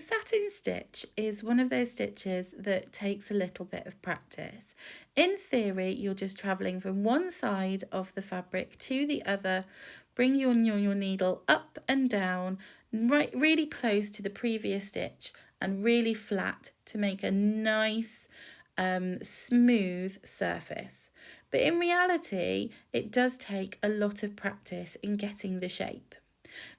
satin stitch is one of those stitches that takes a little bit of practice. In theory, you're just travelling from one side of the fabric to the other, bring your needle up and down, right, really close to the previous stitch and really flat to make a nice smooth surface. But in reality, it does take a lot of practice in getting the shape.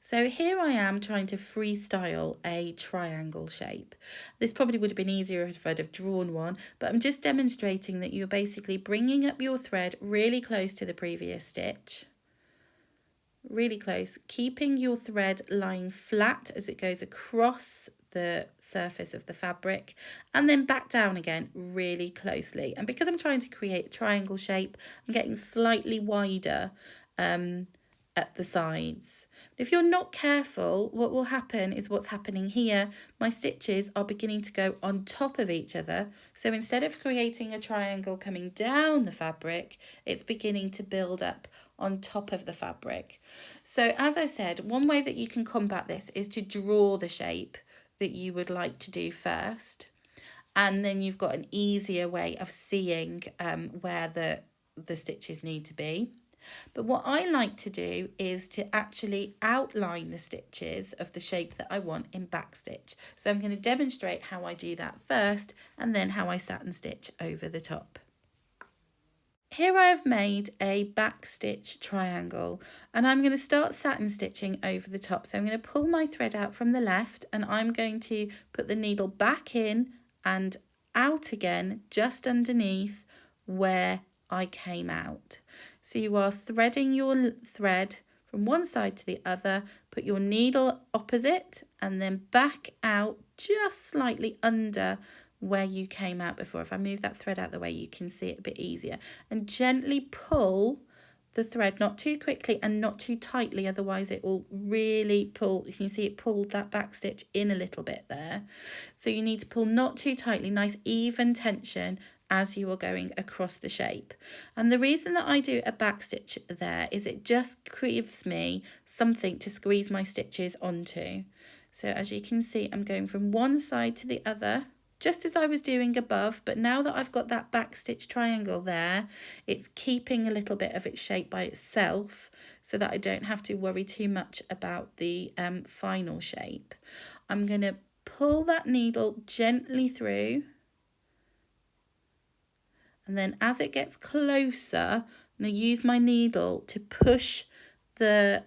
So here I am trying to freestyle a triangle shape. This probably would have been easier if I'd have drawn one, but I'm just demonstrating that you're basically bringing up your thread really close to the previous stitch. Really close, keeping your thread lying flat as it goes across the surface of the fabric, and then back down again really closely. And because I'm trying to create a triangle shape, I'm getting slightly wider at the sides. If you're not careful, what will happen is what's happening here. My stitches are beginning to go on top of each other. So instead of creating a triangle coming down the fabric, it's beginning to build up on top of the fabric. So as I said, one way that you can combat this is to draw the shape that you would like to do first. And then you've got an easier way of seeing where the stitches need to be. But what I like to do is to actually outline the stitches of the shape that I want in backstitch. So I'm going to demonstrate how I do that first and then how I satin stitch over the top. Here I have made a backstitch triangle and I'm going to start satin stitching over the top. So I'm going to pull my thread out from the left and I'm going to put the needle back in and out again just underneath where I came out. So you are threading your thread from one side to the other, put your needle opposite and then back out just slightly under where you came out before. If I move that thread out the way, you can see it a bit easier. And gently pull the thread, not too quickly and not too tightly, otherwise it will really pull. You can see it pulled that back stitch in a little bit there. So you need to pull not too tightly, nice even tension as you are going across the shape. And the reason that I do a back stitch there is it just gives me something to squeeze my stitches onto. So as you can see, I'm going from one side to the other, just as I was doing above, but now that I've got that back stitch triangle there, it's keeping a little bit of its shape by itself so that I don't have to worry too much about the final shape. I'm going to pull that needle gently through. And then as it gets closer, I'm going to use my needle to push the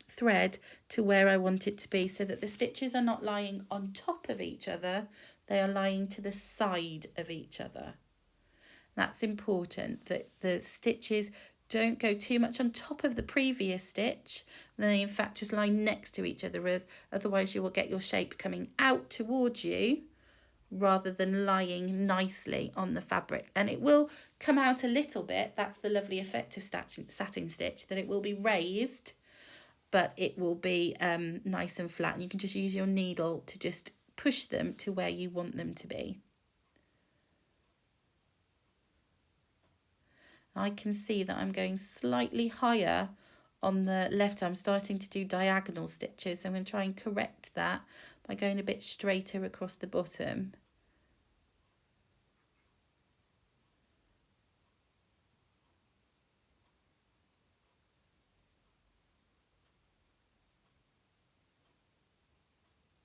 thread to where I want it to be so that the stitches are not lying on top of each other, they are lying to the side of each other. That's important, that the stitches don't go too much on top of the previous stitch, and they in fact just lie next to each other, as otherwise you will get your shape coming out towards you rather than lying nicely on the fabric. And it will come out a little bit. That's the lovely effect of satin stitch, that it will be raised, but it will be nice and flat. And you can just use your needle to just push them to where you want them to be. I can see that I'm going slightly higher on the left. I'm starting to do diagonal stitches. So I'm going to try and correct that by going a bit straighter across the bottom.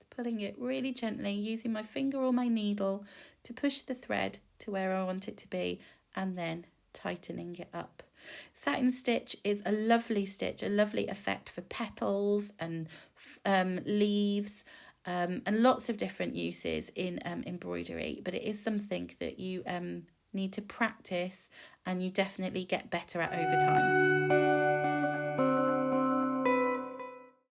Pulling it really gently, using my finger or my needle to push the thread to where I want it to be, and then tightening it up. Satin stitch is a lovely stitch, a lovely effect for petals and leaves, and lots of different uses in embroidery, but it is something that you need to practice and you definitely get better at over time.